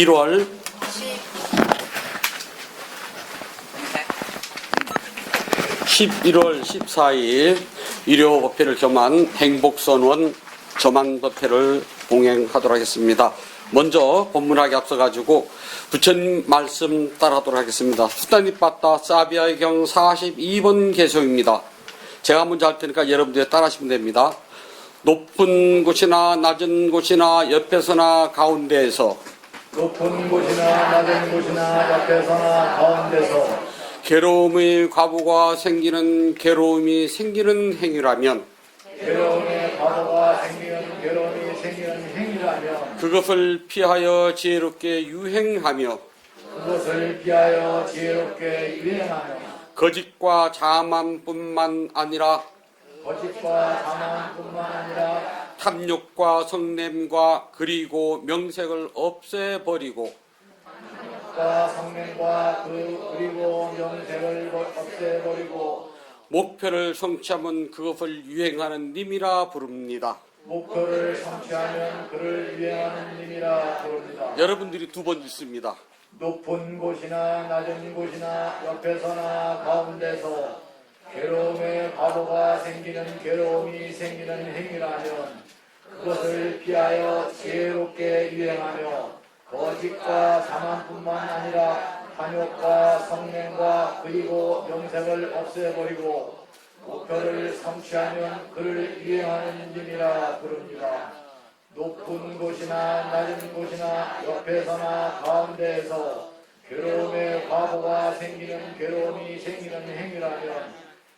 1월 11월 14일 일요법회를 겸한 행복선원 저만법회를 봉행하도록 하겠습니다. 먼저 본문하게 앞서가지고 부처님 말씀 따라하도록 하겠습니다. 수단이빠따 사비아의 경 42번 개송입니다. 제가 먼저 할 테니까 여러분들이 따라하시면 됩니다. 높은 곳이나 낮은 곳이나 옆에서나 가운데에서 높은 곳이나 낮은 곳이나 옆에서나 가운데서 괴로움의 과부가 생기는 괴로움이 생기는 행위라면 괴로움의 과거가 생기는 괴로움이 생기는 행위라면 그것을 피하여 지혜롭게 유행하며 그것을 피하여 지혜롭게 유행하며 거짓과 자만뿐만 아니라 거짓과 자만뿐만 아니라 탐욕과 성냄과 그리고 명색을 없애버리고 성명과 그리고 명색을 없애버리고 목표를 성취하면 그것을 유행하는 님이라 부릅니다. 목표를 성취하면 그를 유행하는 님이라 부릅니다. 여러분들이 두 번 읽습니다. 높은 곳이나 낮은 곳이나 옆에서나 가운데서 괴로움의 과보가 생기는 괴로움이 생기는 행위라면 그것을 피하여 지혜롭게 유행하며 거짓과 자만뿐만 아니라 탐욕과 성냄과 그리고 명색을 없애버리고 목표를 성취하면 그를 유행하는 님이라 부릅니다. 높은 곳이나 낮은 곳이나 옆에서나 가운데에서 괴로움의 과보가 생기는 괴로움이 생기는 행위라면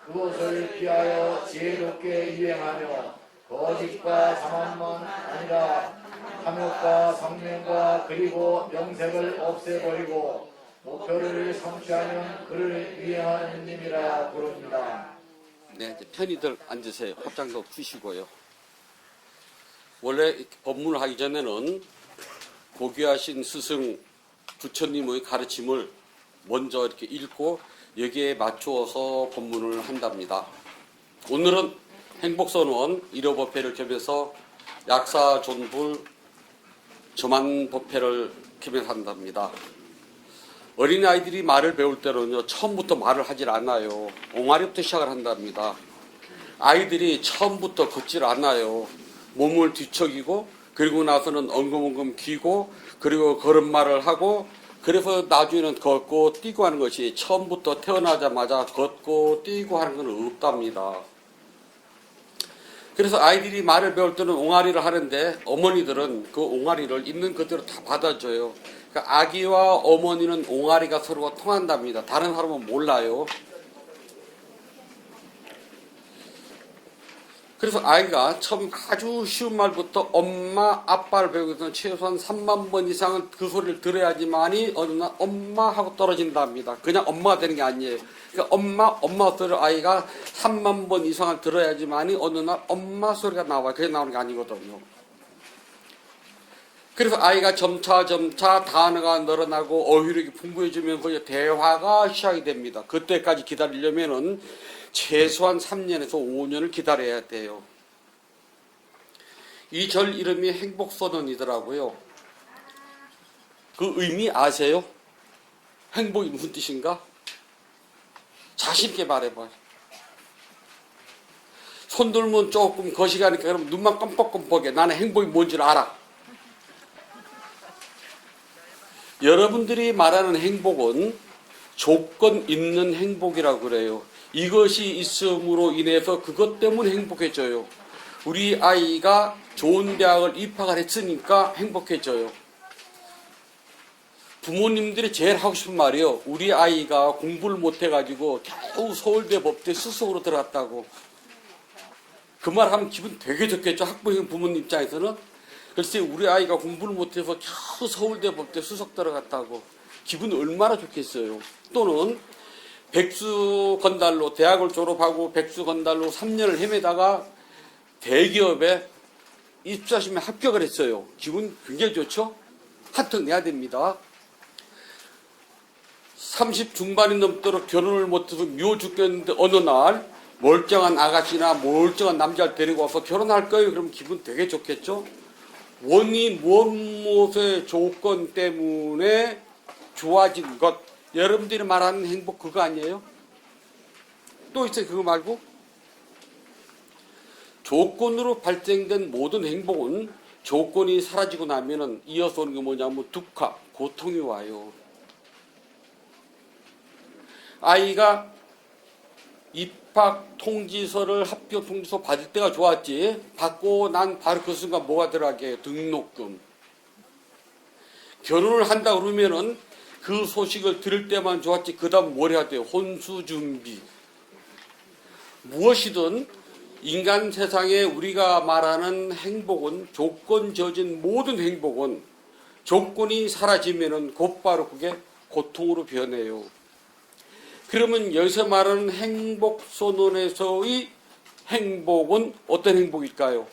그것을 피하여 지혜롭게 유행하며 거짓과 자만만 아니라 탐욕과 성명과 그리고 명색을 없애버리고 목표를 성취하면 그를 유행하는 님이라 부릅니다. 네, 이제 편히들 앉으세요. 합장도 푸시고요. 원래 법문을 하기 전에는 고귀하신 스승 부처님의 가르침을 먼저 이렇게 읽고 여기에 맞추어서 법문을 한답니다. 오늘은 행복선원 일요법회를 겸해서 약사존불 저만법회를 겸해한답니다. 어린아이들이 말을 배울 때는요, 처음부터 말을 하질 않아요. 옹알이부터 시작을 한답니다. 아이들이 처음부터 걷질 않아요. 몸을 뒤척이고, 그리고 나서는 엉금엉금 기고, 그리고 걸음마를 하고, 그래서 나중에는 걷고 뛰고 하는 것이 처음부터 태어나자마자 걷고 뛰고 하는 건 없답니다. 그래서 아이들이 말을 배울 때는 옹알이를 하는데 어머니들은 그 옹알이를 있는 그대로 다 받아줘요. 그러니까 아기와 어머니는 옹알이가 서로가 통한답니다. 다른 사람은 몰라요. 그래서 아이가 처음 아주 쉬운 말부터 엄마, 아빠를 배우기 위해서는 최소한 3만 번 이상은 그 소리를 들어야지만이 어느 날 엄마 하고 떨어진답니다. 그냥 엄마가 되는 게 아니에요. 그러니까 엄마 소리를 아이가 3만 번 이상을 들어야지만이 어느 날 엄마 소리가 나와요. 그게 나오는 게 아니거든요. 그래서 아이가 점차 단어가 늘어나고 어휘력이 풍부해지면서 대화가 시작이 됩니다. 그때까지 기다리려면은 최소한 3년에서 5년을 기다려야 돼요. 이 절 이름이 행복선언이더라고요. 그 의미 아세요? 행복이 무슨 뜻인가? 자신 있게 말해봐요. 손 들면 조금 거시기하니까 그럼 눈만 껌뻑껌뻑해. 나는 행복이 뭔지 알아. 여러분들이 말하는 행복은 조건 있는 행복이라고 그래요. 이것이 있음으로 인해서 그것 때문에 행복해져요. 우리 아이가 좋은 대학을 입학을 했으니까 행복해져요. 부모님들이 제일 하고 싶은 말이요. 우리 아이가 공부를 못해가지고 겨우 서울대 법대 수석으로 들어갔다고. 그 말 하면 기분 되게 좋겠죠. 학부형 부모님 입장에서는. 글쎄 우리 아이가 공부를 못해서 겨우 서울대 법대 수석 들어갔다고. 기분 얼마나 좋겠어요. 또는 백수 건달로 대학을 졸업하고 백수 건달로 3년을 헤매다가 대기업에 입사시험에 합격을 했어요. 기분 굉장히 좋죠? 한턱 내야 됩니다. 30 중반이 넘도록 결혼을 못해서 미워 죽겠는데 어느 날 멀쩡한 아가씨나 멀쩡한 남자를 데리고 와서 결혼할 거예요. 그럼 기분 되게 좋겠죠? 원인 무엇의 조건 때문에 좋아진 것, 여러분들이 말하는 행복 그거 아니에요? 또 있어요 그거 말고? 조건으로 발생된 모든 행복은 조건이 사라지고 나면은 이어서 오는 게 뭐냐면 두카, 고통이 와요. 아이가 입학 통지서를 합격 통지서 받을 때가 좋았지, 받고 난 바로 그 순간 뭐가 들어가게? 등록금. 결혼을 한다 그러면은 그 소식을 들을 때만 좋았지, 그 다음 뭘 해야 돼요? 혼수 준비. 무엇이든 인간 세상에 우리가 말하는 행복은, 조건 지어진 모든 행복은 조건이 사라지면은 곧바로 그게 고통으로 변해요. 그러면 여기서 말하는 행복선언에서의 행복은 어떤 행복일까요?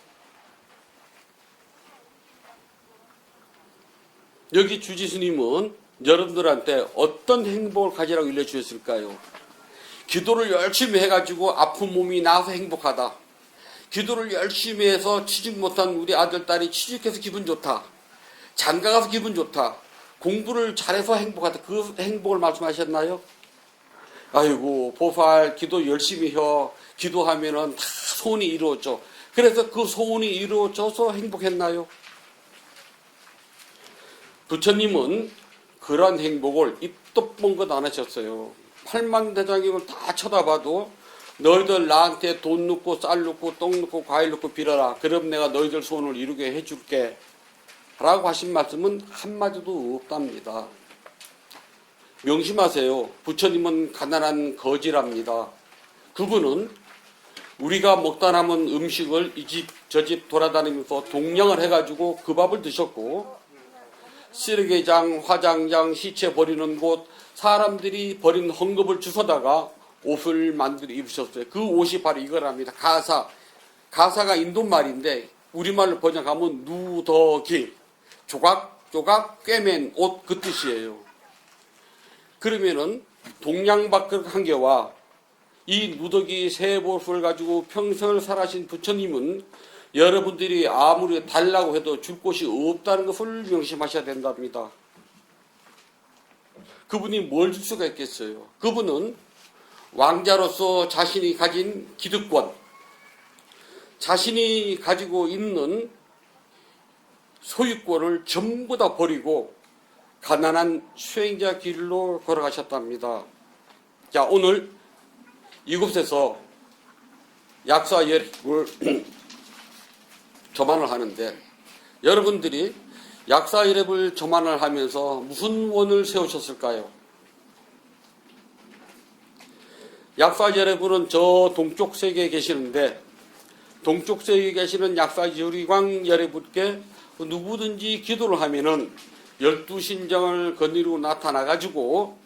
여기 주지스님은 여러분들한테 어떤 행복을 가지라고 일러주셨을까요? 기도를 열심히 해가지고 아픈 몸이 나아서 행복하다. 기도를 열심히 해서 취직 못한 우리 아들, 딸이 취직해서 기분 좋다. 장가가서 기분 좋다. 공부를 잘해서 행복하다. 그 행복을 말씀하셨나요? 아이고, 보살 기도 열심히 해. 기도하면은 다 소원이 이루어져. 그래서 그 소원이 이루어져서 행복했나요? 부처님은 그러한 행복을 입도 뻥긋 안 하셨어요. 팔만대장경을 다 쳐다봐도 너희들 나한테 돈 넣고 쌀 넣고 똥 넣고 과일 넣고 빌어라. 그럼 내가 너희들 소원을 이루게 해줄게. 라고 하신 말씀은 한마디도 없답니다. 명심하세요. 부처님은 가난한 거지랍니다. 그분은 우리가 먹다 남은 음식을 이 집 저 집 돌아다니면서 동량을 해가지고 그 밥을 드셨고, 쓰레기장, 화장장, 시체 버리는 곳, 사람들이 버린 헝겊을 주워다가 옷을 만들어 입으셨어요. 그 옷이 바로 이거랍니다. 가사. 가사가 인도말인데 우리말로 번역하면 누더기. 조각조각 꿰맨 옷 그 뜻이에요. 그러면은 동양박극 한 개와 이 누더기 새 옷을 가지고 평생을 살아신 부처님은 여러분들이 아무리 달라고 해도 줄 곳이 없다는 것을 명심하셔야 된답니다. 그분이 뭘 줄 수가 있겠어요? 그분은 왕자로서 자신이 가진 기득권, 자신이 가지고 있는 소유권을 전부 다 버리고 가난한 수행자 길로 걸어가셨답니다. 자, 오늘 이곳에서 약사열을 저만을 하는데, 여러분들이 약사열을 저만을 하면서 무슨 원을 세우셨을까요? 약사열은 저 동쪽 세계에 계시는데, 동쪽 세계에 계시는 약사유리광 여러분께 누구든지 기도를 하면은 12신정을 거느리고 나타나가지고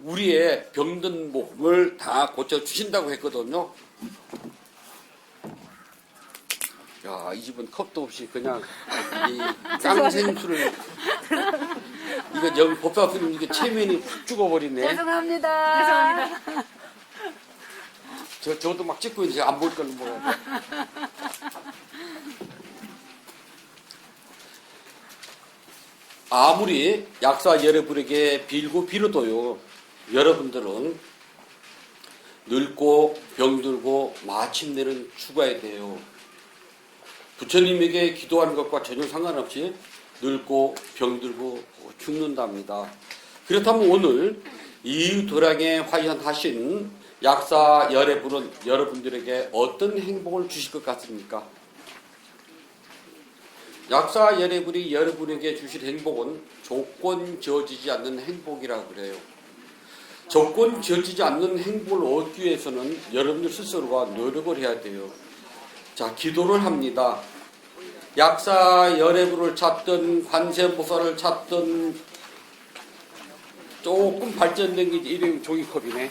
우리의 병든 몸을 다 고쳐주신다고 했거든요. 야, 이 집은 컵도 없이 그냥 이 깡생수를 이거 여기 법사스님 이게 체면이 푹 죽어버리네. 죄송합니다. 저도 막 찍고 있는데 안 볼 걸로 뭐. 아무리 약사 여러분에게 빌고 빌어도요, 여러분들은 늙고 병들고 마침내는 죽어야 돼요. 부처님에게 기도하는 것과 전혀 상관없이 늙고 병들고 죽는답니다. 그렇다면 오늘 이 도량에 화연하신 약사 여러분은 여러분들에게 어떤 행복을 주실 것 같습니까? 약사 여러분이 여러분에게 주실 행복은 조건 지어지지 않는 행복이라고 그래요. 조건 지어지지 않는 행복을 얻기 위해서는 여러분들 스스로가 노력을 해야 돼요. 자, 기도를 합니다. 약사 여러분을 찾든 관세음보살을 찾든, 조금 발전된 게 이름이 종이컵이네.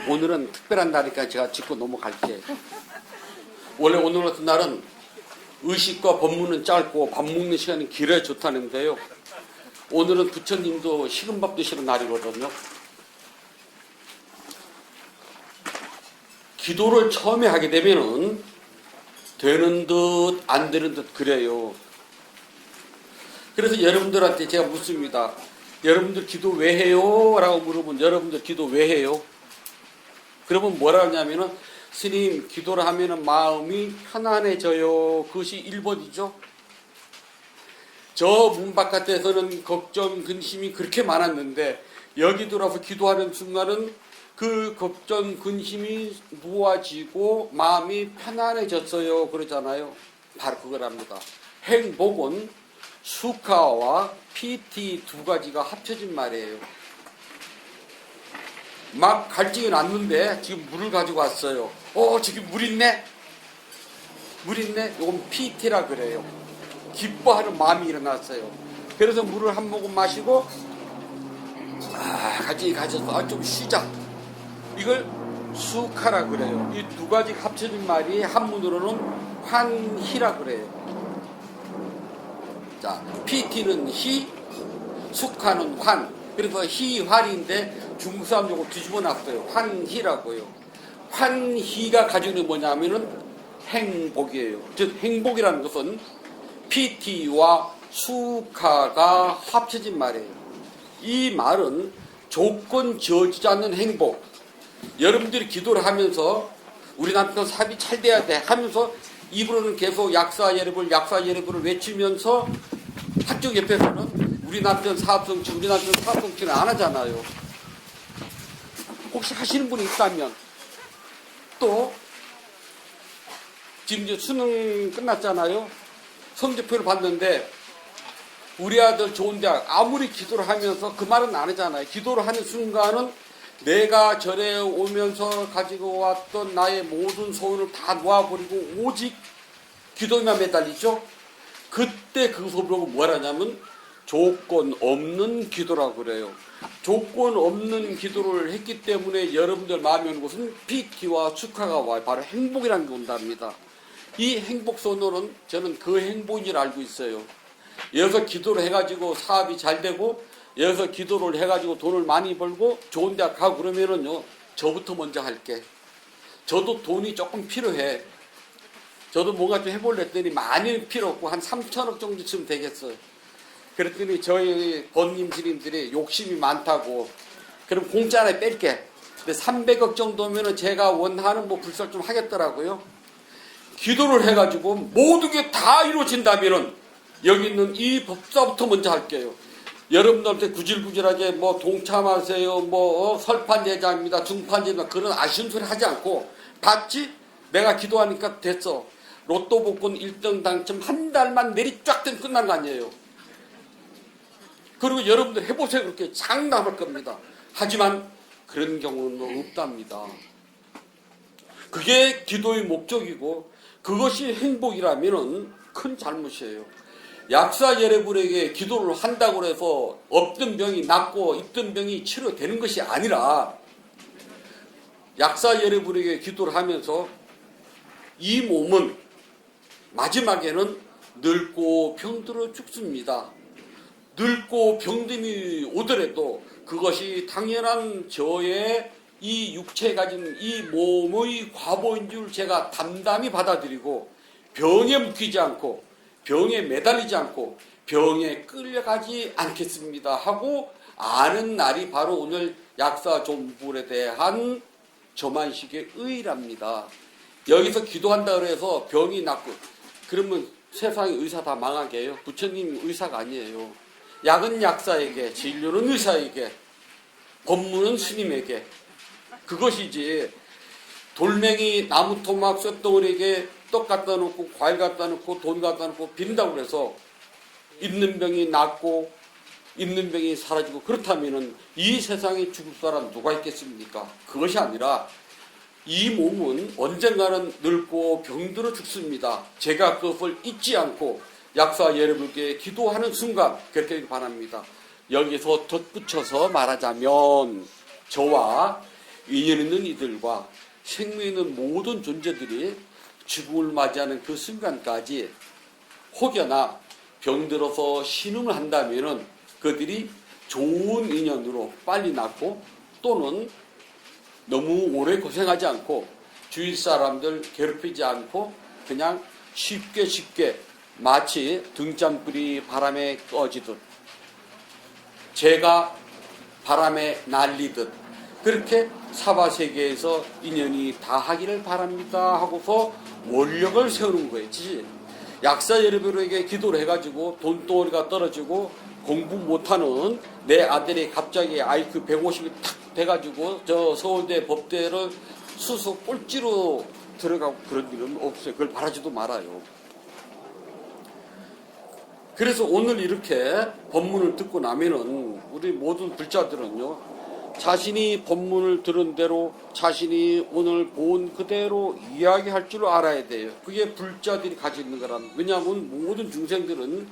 오늘은 특별한 날이니까 제가 짚고 넘어갈게요. 원래 오늘 같은 날은 의식과 법문은 짧고 밥 먹는 시간이 길어야 좋다는데요. 오늘은 부처님도 식은 밥 드시는 날이거든요. 기도를 처음에 하게 되면은 되는 듯 안 되는 듯 그래요. 그래서 여러분들한테 제가 묻습니다. 여러분들 기도 왜 해요? 라고 물어보면 여러분들 기도 왜 해요? 그러면 뭐라 하냐면은 스님 기도를 하면은 마음이 편안해져요. 그것이 1번이죠. 저 문 바깥에서는 걱정, 근심이 그렇게 많았는데 여기 들어와서 기도하는 순간은 그 걱정, 근심이 무아지고 마음이 편안해졌어요. 그러잖아요. 바로 그거랍니다. 행복은 수카와 PT 두 가지가 합쳐진 말이에요. 막 갈증이 났는데 지금 물을 가지고 왔어요. 지금 물 있네? 물 있네? 이건 PT라 그래요. 기뻐하는 마음이 일어났어요. 그래서 물을 한 모금 마시고 갈증이 가셔서 좀 쉬자. 이걸 수카라 그래요. 이 두 가지 합쳐진 말이 한문으로는 환희라 그래요. 자, PT는 희, 수카는 환. 그래서 희환인데 중국 사람적으로 뒤집어 놨어요. 환희라고요. 환희가 가지고 있는 뭐냐면은 행복이에요. 즉 행복이라는 것은 PT와 수카가 합쳐진 말이에요. 이 말은 조건 지어지지 않는 행복. 여러분들이 기도를 하면서 우리 남편 사업이 잘 돼야 돼 하면서 입으로는 계속 약사 예르불을 외치면서 한쪽 옆에서는 우리 남편 사업 성취는 안 하잖아요. 혹시 하시는 분이 있다면 또 지금 이제 수능 끝났잖아요. 성적표를 봤는데 우리 아들 좋은 대학 아무리 기도를 하면서 그 말은 안 하잖아요. 기도를 하는 순간은 내가 절에 오면서 가지고 왔던 나의 모든 소원을 다 놓아버리고 오직 기도에만 매달리죠. 그때 그것을 보고 뭐라냐면 조건 없는 기도라고 그래요. 조건 없는 기도를 했기 때문에 여러분들 마음에 오는 것은 PT와 축하가 와요. 바로 행복이라는 게 온답니다. 이 행복 선언은 저는 그 행복인 줄 알고 있어요. 여기서 기도를 해가지고 사업이 잘 되고 여기서 기도를 해가지고 돈을 많이 벌고 좋은 대학 가고 그러면은요, 저부터 먼저 할게. 저도 돈이 조금 필요해. 저도 뭔가 좀 해볼래 했더니 많이 필요 없고 한 3천억 정도쯤 되겠어요. 그랬더니 저희 번님 스님들이 욕심이 많다고 그럼 공짜로 뺄게. 근데 300억 정도면은 제가 원하는 뭐 불설 좀 하겠더라고요. 기도를 해가지고 모든 게 다 이루어진다면은 여기 있는 이 법사부터 먼저 할게요. 여러분들한테 구질구질하게 뭐 동참하세요, 뭐 설판예자입니다, 중판예자 그런 아쉬운 소리 하지 않고 봤지? 내가 기도하니까 됐어. 로또 복권 1등 당첨 한 달만 내리 쫙 되면 끝난 거 아니에요. 그리고 여러분들 해보세요. 그렇게 장담할 겁니다. 하지만 그런 경우는 없답니다. 그게 기도의 목적이고 그것이 행복이라면 큰 잘못이에요. 약사 여러분에게 기도를 한다고 해서 없던 병이 낫고 있던 병이 치료되는 것이 아니라 약사 여러분에게 기도를 하면서 이 몸은 마지막에는 늙고 병들어 죽습니다. 늙고 병듦이 오더라도 그것이 당연한 저의 이 육체에 가진 이 몸의 과보인 줄 제가 담담히 받아들이고 병에 묶이지 않고 병에 매달리지 않고 병에 끌려가지 않겠습니다 하고 아는 날이 바로 오늘 약사 존불에 대한 저만식의 의의랍니다. 여기서 기도한다고 해서 병이 낫고 그러면 세상의 의사 다 망하게 해요. 부처님 의사가 아니에요. 약은 약사에게, 진료는 의사에게, 법문은 스님에게. 그것이지 돌멩이 나무 토막 쇳덩어리에게 떡 갖다 놓고 과일 갖다 놓고 돈 갖다 놓고 빈다고 해서 있는 병이 낫고 있는 병이 사라지고 그렇다면은 이 세상에 죽을 사람 누가 있겠습니까? 그것이 아니라 이 몸은 언젠가는 늙고 병들어 죽습니다. 제가 그것을 잊지 않고 약사 여러분께 기도하는 순간 그렇게 되길 바랍니다. 여기서 덧붙여서 말하자면 저와 인연 있는 이들과 생명 있는 모든 존재들이 죽음을 맞이하는 그 순간까지 혹여나 병들어서 신음을 한다면은 그들이 좋은 인연으로 빨리 낫고 또는 너무 오래 고생하지 않고 주위 사람들 괴롭히지 않고 그냥 쉽게 마치 등잔불이 바람에 꺼지듯 재가 바람에 날리듯 그렇게 사바세계에서 인연이 다 하기를 바랍니다 하고서 원력을 세우는 거였지. 약사 여러분에게 기도를 해가지고 돈덩어리가 떨어지고 공부 못하는 내 아들이 갑자기 IQ 150이 탁 돼가지고 저 서울대 법대를 수수 꼴찌로 들어가고 그런 일은 없어요. 그걸 바라지도 말아요. 그래서 오늘 이렇게 법문을 듣고 나면은 우리 모든 불자들은요, 자신이 법문을 들은 대로 자신이 오늘 본 그대로 이야기할 줄 알아야 돼요. 그게 불자들이 가지고 있는 거란. 왜냐하면 모든 중생들은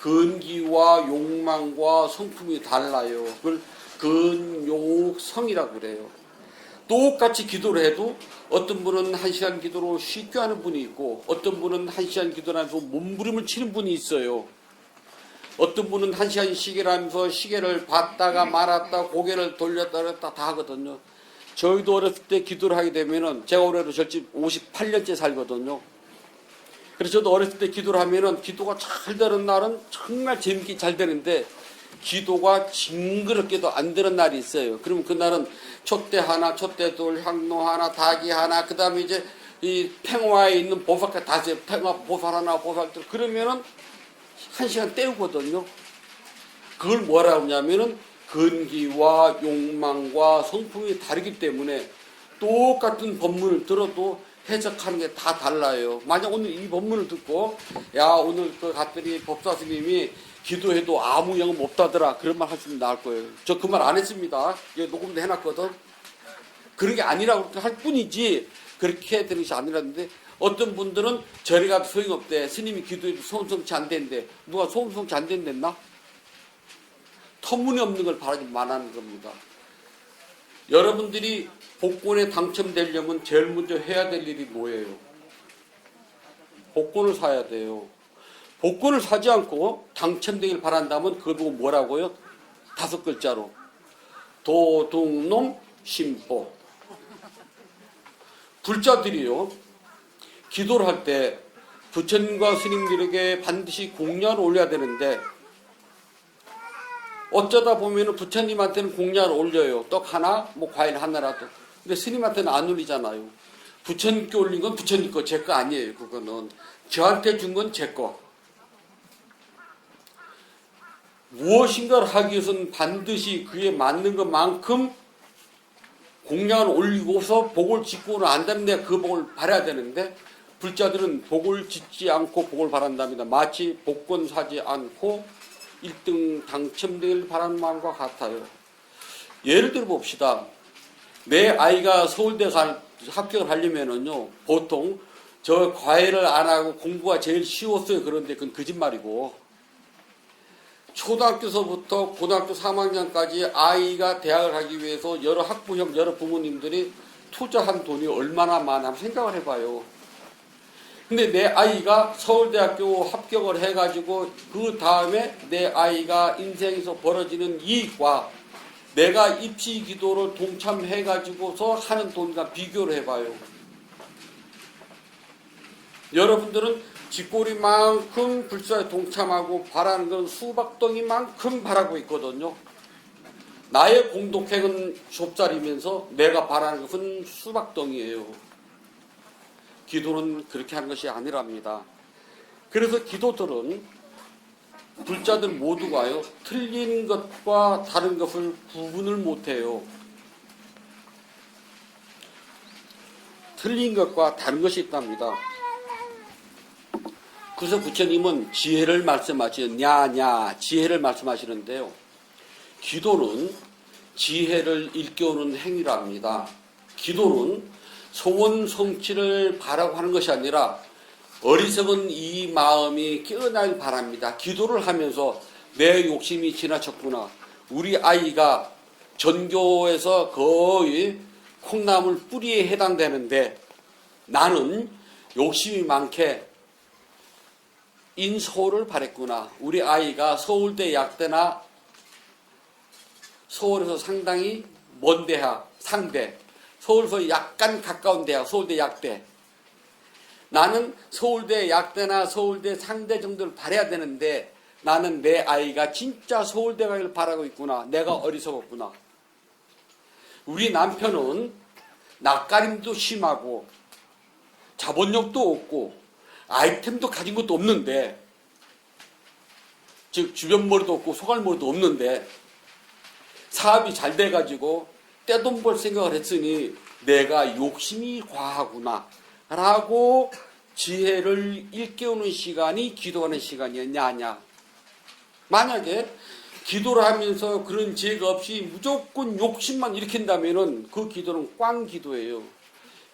근기와 욕망과 성품이 달라요. 그걸 근욕성이라고 그래요. 똑같이 기도를 해도 어떤 분은 1시간 기도로 쉽게 하는 분이 있고 어떤 분은 1시간 기도를 하면서 몸부림을 치는 분이 있어요. 어떤 분은 1시간 시계를 하면서 시계를 봤다가 말았다 고개를 돌렸다 그랬다 다 하거든요. 저희도 어렸을 때 기도를 하게 되면은 제가 올해로 절집 58년째 살거든요. 그래서 저도 어렸을 때 기도를 하면은 기도가 잘 되는 날은 정말 재밌게 잘 되는데 기도가 징그럽게도 안 되는 날이 있어요. 그러면 그날은 촛대 하나, 촛대돌, 향로 하나, 닭이 하나, 그 다음에 이제 이 팽화에 있는 보살까지 다 세요. 팽화 보살 하나, 보살들. 그러면은 1시간 때우거든요. 그걸 뭐라고 하냐면은 근기와 욕망과 성품이 다르기 때문에 똑같은 법문을 들어도 해석하는 게 다 달라요. 만약 오늘 이 법문을 듣고 야 오늘 그 갔더니 법사 스님이 기도해도 아무 영업 없다더라 그런 말 하시면 나을 거예요. 저 그 말 안 했습니다. 녹음도 해놨거든. 그런 게 아니라고 할 뿐이지 그렇게 되는 것이 아니라는데 어떤 분들은 저리 가도 소용없대. 스님이 기도해도 소음성치 안 된대. 누가 소음성치 안 된댔나? 터무니없는 걸 바라지 말라는 겁니다. 여러분들이 복권에 당첨되려면 제일 먼저 해야 될 일이 뭐예요? 복권을 사야 돼요. 복권을 사지 않고 당첨되길 바란다면 그걸 보고 뭐라고요? 5글자로 도둑놈 심보. 불자들이요 기도를 할 때 부처님과 스님들에게 반드시 공양을 올려야 되는데 어쩌다 보면 부처님한테는 공양을 올려요. 떡 하나, 뭐 과일 하나라도. 근데 스님한테는 안 올리잖아요. 부처님께 올린 건 부처님 거, 제 거 아니에요. 그거는 저한테 준 건 제 거. 무엇인가를 하기 위해서는 반드시 그에 맞는 것만큼 공양을 올리고서 복을 짓고는 안다는데 그 복을 바라야 되는데 불자들은 복을 짓지 않고 복을 바란답니다. 마치 복권 사지 않고 1등 당첨되길 바라는 마음과 같아요. 예를 들어 봅시다. 내 아이가 서울대 합격을 하려면은요, 보통 저 과외를 안 하고 공부가 제일 쉬웠어요. 그런데 그건 거짓말이고, 초등학교서부터 고등학교 3학년까지 아이가 대학을 가기 위해서 여러 학부형, 여러 부모님들이 투자한 돈이 얼마나 많아 생각을 해봐요. 근데 내 아이가 서울대학교 합격을 해가지고 그 다음에 내 아이가 인생에서 벌어지는 이익과 내가 입시 기도를 동참해가지고서 하는 돈과 비교를 해봐요. 여러분들은 쥐꼬리만큼 불사에 동참하고 바라는 건 수박덩이만큼 바라고 있거든요. 나의 공덕행은 좁쌀이면서 내가 바라는 것은 수박덩이에요. 기도는 그렇게 하는 것이 아니랍니다. 그래서 기도들은 불자들 모두가요 틀린 것과 다른 것을 구분을 못해요. 틀린 것과 다른 것이 있답니다. 그래서 부처님은 지혜를 말씀하시는 냐냐 지혜를 말씀하시는데요. 기도는 지혜를 일깨우는 행위랍니다. 기도는 소원 성취를 바라고 하는 것이 아니라 어리석은 이 마음이 깨어나길 바랍니다. 기도를 하면서 내 욕심이 지나쳤구나. 우리 아이가 전교에서 거의 콩나물 뿌리에 해당되는데 나는 욕심이 많게 인서울을 바랬구나. 우리 아이가 서울대 약대나 서울에서 상당히 먼 대학 상대 서울서 약간 가까운 대학, 서울대 약대. 나는 서울대 약대나 서울대 상대 정도를 바라야 되는데 나는 내 아이가 진짜 서울대 가기를 바라고 있구나. 내가 어리석었구나. 우리 남편은 낯가림도 심하고 자본력도 없고 아이템도 가진 것도 없는데, 즉 주변머리도 없고 소갈머리도 없는데 사업이 잘 돼가지고 떼돈 벌 생각을 했으니 내가 욕심이 과하구나 라고 지혜를 일깨우는 시간이 기도하는 시간이었냐 아냐. 만약에 기도를 하면서 그런 지혜가 없이 무조건 욕심만 일으킨다면은 그 기도는 꽝 기도예요.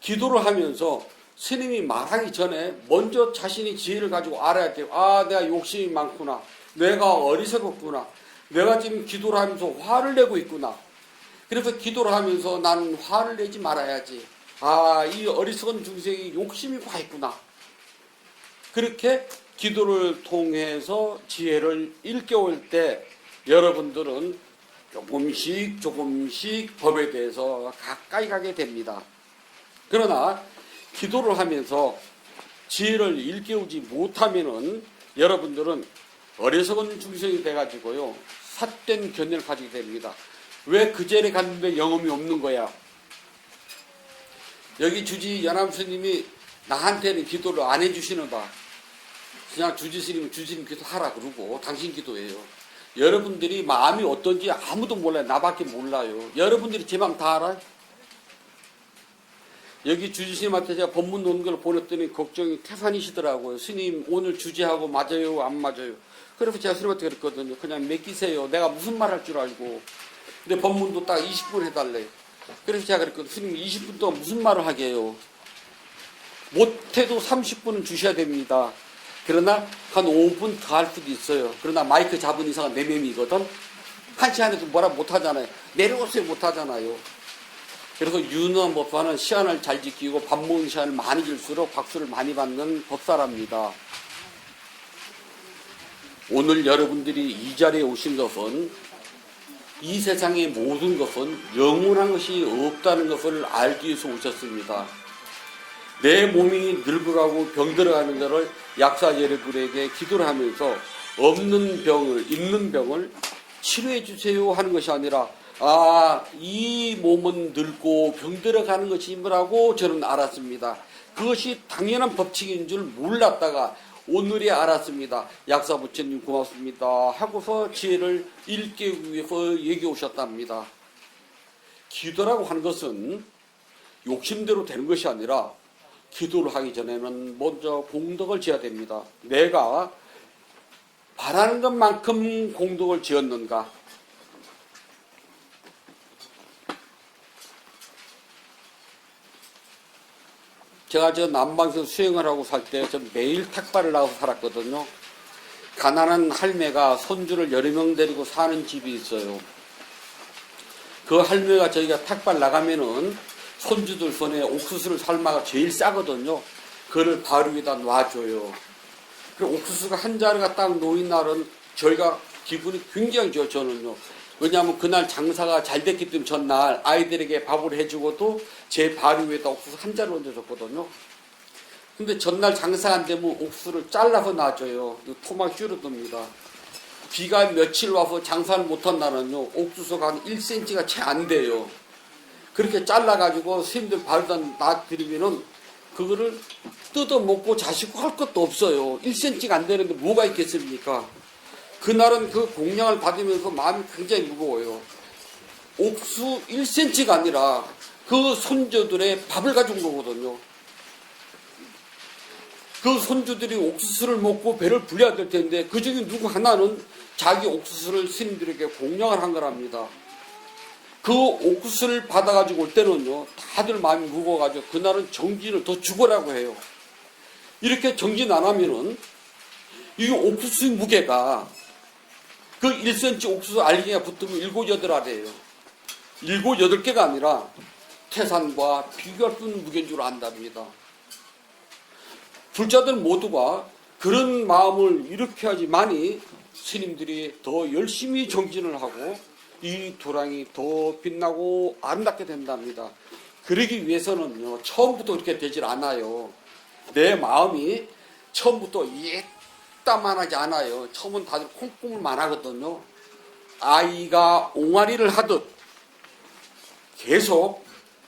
기도를 하면서 스님이 말하기 전에 먼저 자신이 지혜를 가지고 알아야 돼요. 아, 내가 욕심이 많구나. 내가 어리석었구나. 내가 지금 기도를 하면서 화를 내고 있구나. 그래서 기도를 하면서 나는 화를 내지 말아야지. 아, 이 어리석은 중생이 욕심이 과했구나. 그렇게 기도를 통해서 지혜를 일깨울 때 여러분들은 조금씩 법에 대해서 가까이 가게 됩니다. 그러나 기도를 하면서 지혜를 일깨우지 못하면은 여러분들은 어리석은 중생이 돼가지고요, 삿된 견해를 가지게 됩니다. 왜 그 자리에 갔는데 영험이 없는 거야? 여기 주지 연암 스님이 나한테는 기도를 안 해주시는 바, 그냥 주지 스님은 주지님 기도하라 그러고 당신 기도해요. 여러분들이 마음이 어떤지 아무도 몰라요. 나밖에 몰라요. 여러분들이 제 마음 다 알아요? 여기 주지 스님한테 제가 법문 놓은 걸 보냈더니 걱정이 태산이시더라고요. 스님 오늘 주지하고 맞아요 안 맞아요? 그래서 제가 스님한테 그랬거든요. 그냥 맡기세요. 내가 무슨 말 할 줄 알고. 근데 법문도 딱 20분 해달래. 그래서 제가 그랬거든요. 스님 20분 동안 무슨 말을 하게 해요? 못해도 30분은 주셔야 됩니다. 그러나 한 5분 더 할 수도 있어요. 그러나 마이크 잡은 이상은 내 맴이거든. 1시간에도 뭐라 못하잖아요. 내려오세요 못하잖아요. 그래서 유능한 법사는 시간을 잘 지키고 밥 먹는 시간을 많이 줄수록 박수를 많이 받는 법사랍니다. 오늘 여러분들이 이 자리에 오신 것은 이 세상의 모든 것은 영원한 것이 없다는 것을 알기 위해서 오셨습니다. 내 몸이 늙어가고 병들어가는 것을 약사 여러분에게 기도를 하면서 없는 병을, 있는 병을 치료해 주세요 하는 것이 아니라, 아, 이 몸은 늙고 병들어가는 것이라고 저는 알았습니다. 그것이 당연한 법칙인 줄 몰랐다가 오늘에 알았습니다. 약사 부처님 고맙습니다 하고서 지혜를 일깨우기 위해서 얘기 오셨답니다. 기도라고 하는 것은 욕심대로 되는 것이 아니라 기도를 하기 전에는 먼저 공덕을 지어야 됩니다. 내가 바라는 것만큼 공덕을 지었는가? 제가 저 남방에서 수행을 하고 살 때 저 매일 탁발을 나가서 살았거든요. 가난한 할매가 손주를 여러 명 데리고 사는 집이 있어요. 그 할매가 저희가 탁발 나가면은 손주들 손에 옥수수를 삶아가 제일 싸거든요. 그걸 바로 위에다 놔줘요. 그 옥수수가 한 자루가 딱 놓인 날은 저희가 기분이 굉장히 좋아요, 저는요. 왜냐하면 그날 장사가 잘 됐기 때문에 전날 아이들에게 밥을 해주고도 제 바로 위에다 옥수수 한 자루 얹어줬거든요. 근데 전날 장사가 안 되면 옥수수를 잘라서 놔줘요. 토막 줄어듭니다. 비가 며칠 와서 장사를 못한 날은요, 옥수수가 한 1cm가 채 안 돼요. 그렇게 잘라가지고 스님들 바로다 놔드리면은 그거를 뜯어먹고 자시고 할 것도 없어요. 1cm가 안 되는데 뭐가 있겠습니까? 그날은 그 공양을 받으면서 마음이 굉장히 무거워요. 옥수 1cm가 아니라 그 손주들의 밥을 가져온 거거든요. 그 손주들이 옥수수를 먹고 배를 불려야 될 텐데 그 중에 누구 하나는 자기 옥수수를 스님들에게 공양을 한 거랍니다. 그 옥수수를 받아가지고 올 때는요, 다들 마음이 무거워가지고 그날은 정진을 더 죽으라고 해요. 이렇게 정진 안 하면은 이 옥수수의 무게가 그 1cm 옥수수 알갱이가 붙으면 7, 8알이에요. 7, 8개가 아니라 태산과 비교할 수 없는 무게인 줄 안답니다. 불자들 모두가 그런 마음을 이렇게 하지만이 스님들이 더 열심히 정진을 하고 이 도량이 더 빛나고 아름답게 된답니다. 그러기 위해서는요, 처음부터 그렇게 되질 않아요. 내 마음이 처음부터 이따만하지 않아요. 처음은 다들 콩고물만 하거든요. 아이가 옹알이를 하듯 계속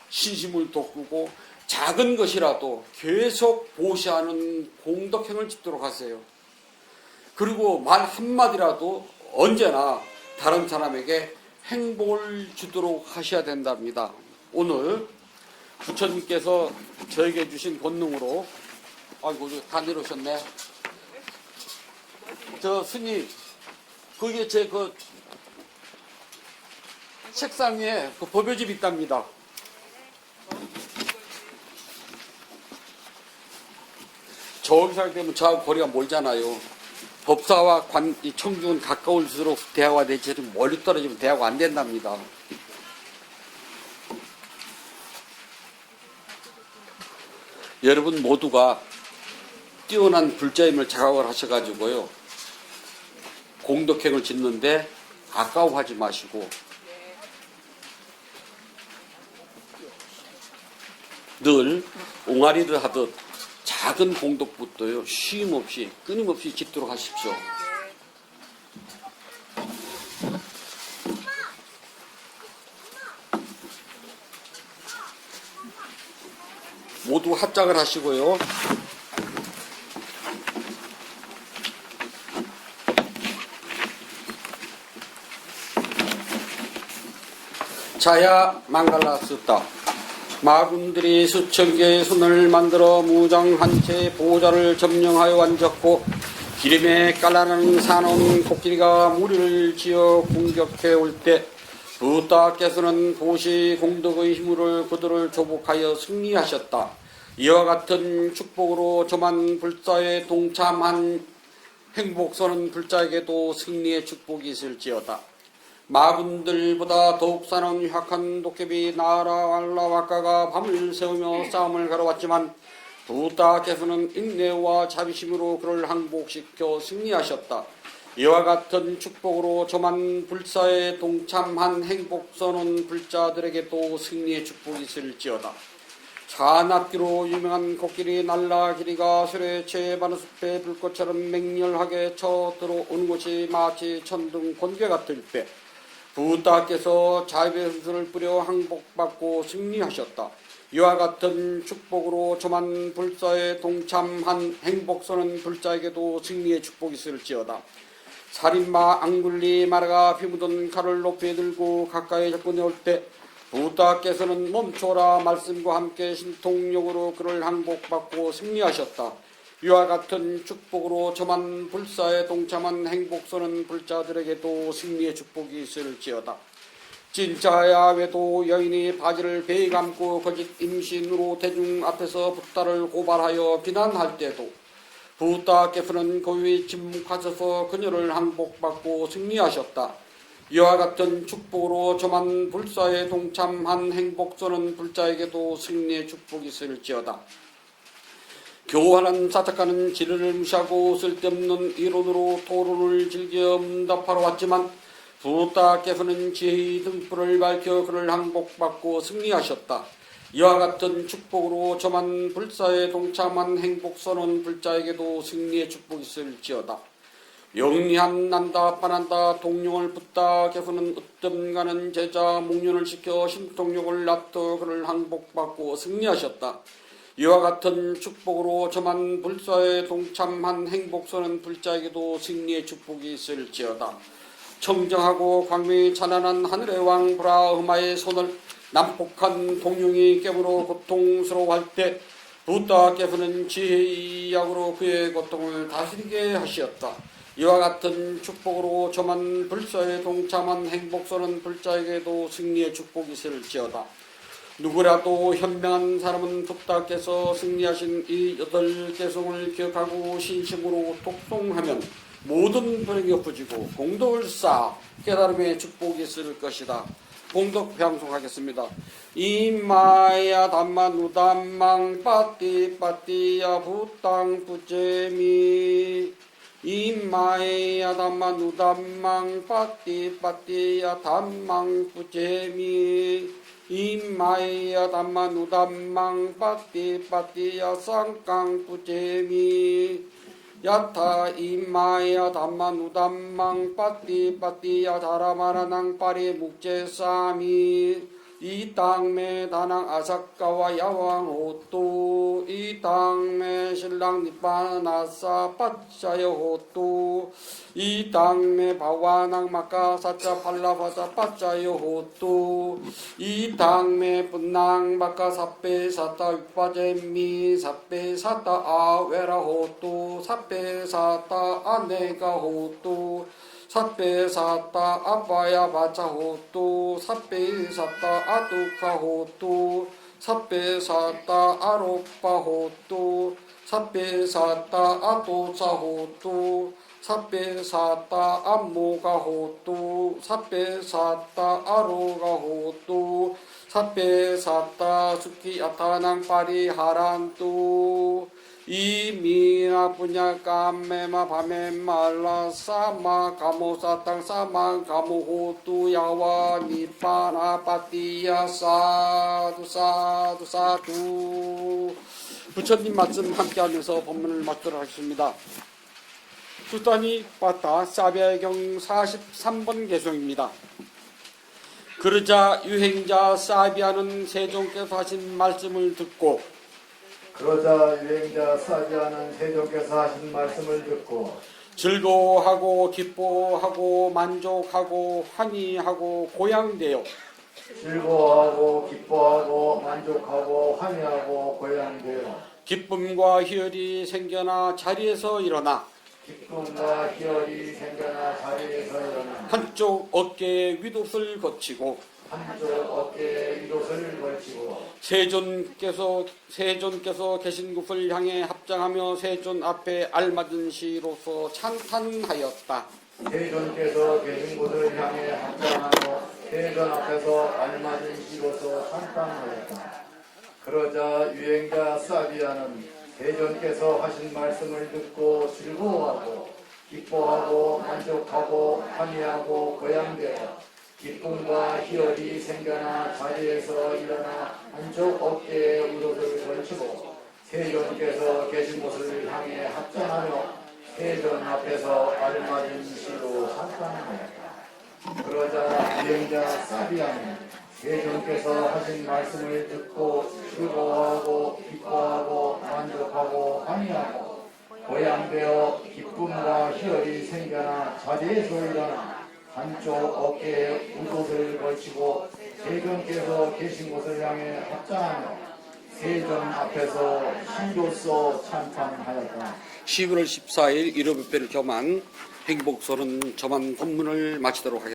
신심을 돋구고 작은 것이라도 계속 보시하는 공덕행을 짓도록 하세요. 그리고 말 한마디라도 언제나 다른 사람에게 행복을 주도록 하셔야 된답니다. 오늘 부처님께서 저에게 주신 권능으로, 아이고, 다 내려오셨네. 저 스님, 거기에 제 책상 위에 그 법요집 있답니다. 저기 살게 되면 저하고 거리가 멀잖아요. 법사와 이 청중은 가까울수록 대화가 되지, 멀리 떨어지면 대화가 안 된답니다. 여러분 모두가 뛰어난 불자임을 자각을 하셔가지고요, 공덕행을 짓는데 아까워하지 마시고 늘 옹알이를 하듯 작은 공덕부터요, 쉼 없이 끊임없이 짓도록 하십시오. 모두 합작을 하시고요. 자야 망갈라쓰다. 마군들이 수천 개의 손을 만들어 무장한 채 보좌를 점령하여 앉았고, 기름에 깔라나는 사나운 코끼리가 무리를 지어 공격해 올 때 부다께서는 보시 공덕의 힘으로 그들을 조복하여 승리하셨다. 이와 같은 축복으로 저만 불사에 동참한 행복선은 불자에게도 승리의 축복이 있을지어다. 마군들보다 더욱 사나운 휘악한 도깨비 나라 알라와까가 밤을 새우며 싸움을 가러왔지만 부다께서는 인내와 자비심으로 그를 항복시켜 승리하셨다. 이와 같은 축복으로 저만 불사에 동참한 행복선언 불자들에게도 승리의 축복이 있을지어다. 산악기로 유명한 코끼리 날라기리가 술에 취해 많은 숲에 불꽃처럼 맹렬하게 쳐들어오는 곳이 마치 천둥 번개 같을 때 부다께서 자비의 뿌려 항복받고 승리하셨다. 이와 같은 축복으로 저만 불사에 동참한 행복선언 불자에게도 승리의 축복이 있을지어다. 살인마 앙굴리 마라가 피 묻은 칼을 높이 들고 가까이 접근해 올 때 부다께서는 멈춰라 말씀과 함께 신통력으로 그를 항복받고 승리하셨다. 이와 같은 축복으로 저만 불사에 동참한 행복선언 불자들에게도 승리의 축복이 있을지어다. 진짜야 외도 여인이 바지를 베이 감고 거짓 임신으로 대중 앞에서 붓다를 고발하여 비난할 때도 부다께서는 고요히 침묵하셔서 그녀를 항복받고 승리하셨다. 이와 같은 축복으로 저만 불사에 동참한 행복선언 불자에게도 승리의 축복이 있을지어다. 교활한 사탁가는 진리를 무시하고 쓸데없는 이론으로 토론을 즐겨 응답하러 왔지만 부다께서는 지혜의 등불을 밝혀 그를 항복받고 승리하셨다. 이와 같은 축복으로 저만 불사에 동참한 행복선언 불자에게도 승리의 축복이 있을지어다. 영리한 난다 빠난다 동룡을 붙다 개선은 으뜸가는 제자 목련을 시켜 신통력을 놔둬 그를 항복받고 승리하셨다. 이와 같은 축복으로 저만 불사에 동참한 행복선언 불자에게도 승리의 축복이 있을지어다. 청정하고 광명이 찬란한 하늘의 왕 브라흐마의 손을 난폭한 동룡이 깨물어 고통스러워할 때 부다께서는 지혜의 약으로 그의 고통을 다스리게 하시었다. 이와 같은 축복으로 저만 불사에 동참한 행복선언 불자에게도 승리의 축복이 있을지어다. 누구라도 현명한 사람은 부다께서 승리하신 이 8개성을 기억하고 신심으로 독송하면 모든 불행이 엎어지고 공덕을 쌓아 깨달음의 축복이 있을 것이다. 공덕 방송하겠습니다. 이마야 담마 누담망 빠띠 빠띠야 부땅 부제미 이마 임마에야 담만 누담망 빠띠빠띠야 담망 부재미 임마에야 담만 누담망 빠띠빠띠야 쌍깡 부재미 야타 임마에야 담만 누담망 빠띠빠띠야 다라마라낭 빠리 묵제사미 이 땅매 다낭 아삭가와 야왕 호또 이 땅매 신랑 니빠나사 빠짜여 호또 이 땅매 바와낭 마카 사짜 팔라바자 빠짜여 호또 이 땅매 분낭 마카 사페 사타 육바제미 사페 사타 아웨라 호또 사페 사타 아네가 호또 사페 사타 아빠야 바차 호또 사페 사타 아두카 호또 사페 사타 아로빠 호또 사페 사타 아도사 호또 사페 사타 암모가 호또 사페 사타 아로가 호또 사페 사타 수키 아타낭 파리 하란또 이미나 분야 까메마 밤에 말라 사마 가모사탕 사마 가모호뚜 야와 니빠나 빠띠야 사두 사두 사두. 부처님 말씀 함께하면서 본문을 맞도록 하겠습니다. 수단이 빠따 사비아경 43번 개송입니다. 그러자 유행자 사비아는 세종께서 하신 말씀을 듣고 그러자 유행자 사비아는 세종께서 하신 말씀을 듣고 즐거워하고 기뻐하고 만족하고 환희하고 고향되어 즐거워하고 기뻐하고 만족하고 환희하고 고향되어 기쁨과 희열이 생겨나 자리에서 일어나 기쁨과 희열이 생겨나 자리에서 일어나 한쪽 어깨에 윗옷을 거치고 한쪽 어깨에 윗옷을 걸치고 세존께서 계신 곳을 향해 합장하며 세존 앞에 알맞은 시로서 찬탄하였다. 세존께서 계신 곳을 향해 합장하며 세존 앞에서 알맞은 시로서 찬탄하였다. 그러자 유행자 사비아는 세존께서 하신 말씀을 듣고 즐거워하고 기뻐하고 만족하고 환희하고 고향되어 기쁨과 희열이 생겨나 자리에서 일어나 한쪽 어깨에 윗옷을 걸치고 세존께서 계신 곳을 향해 합장하며 세존 앞에서 알맞은 시로 찬탄하였다. 그러자 유행자 사비아는 세존께서 하신 말씀을 듣고 즐거워하고 기뻐하고 만족하고 환희하고 고향되어 기쁨과 희열이 생겨나 자리에서 일어나 한쪽 어깨에 윗옷을 걸치고 세존께서 계신 곳을 향해 합장하며 세존 앞에서 시로서 찬탄하였다. 11월 14일 일요일배를 겸한 행복설은 저만 본문을 마치도록 하겠습니다.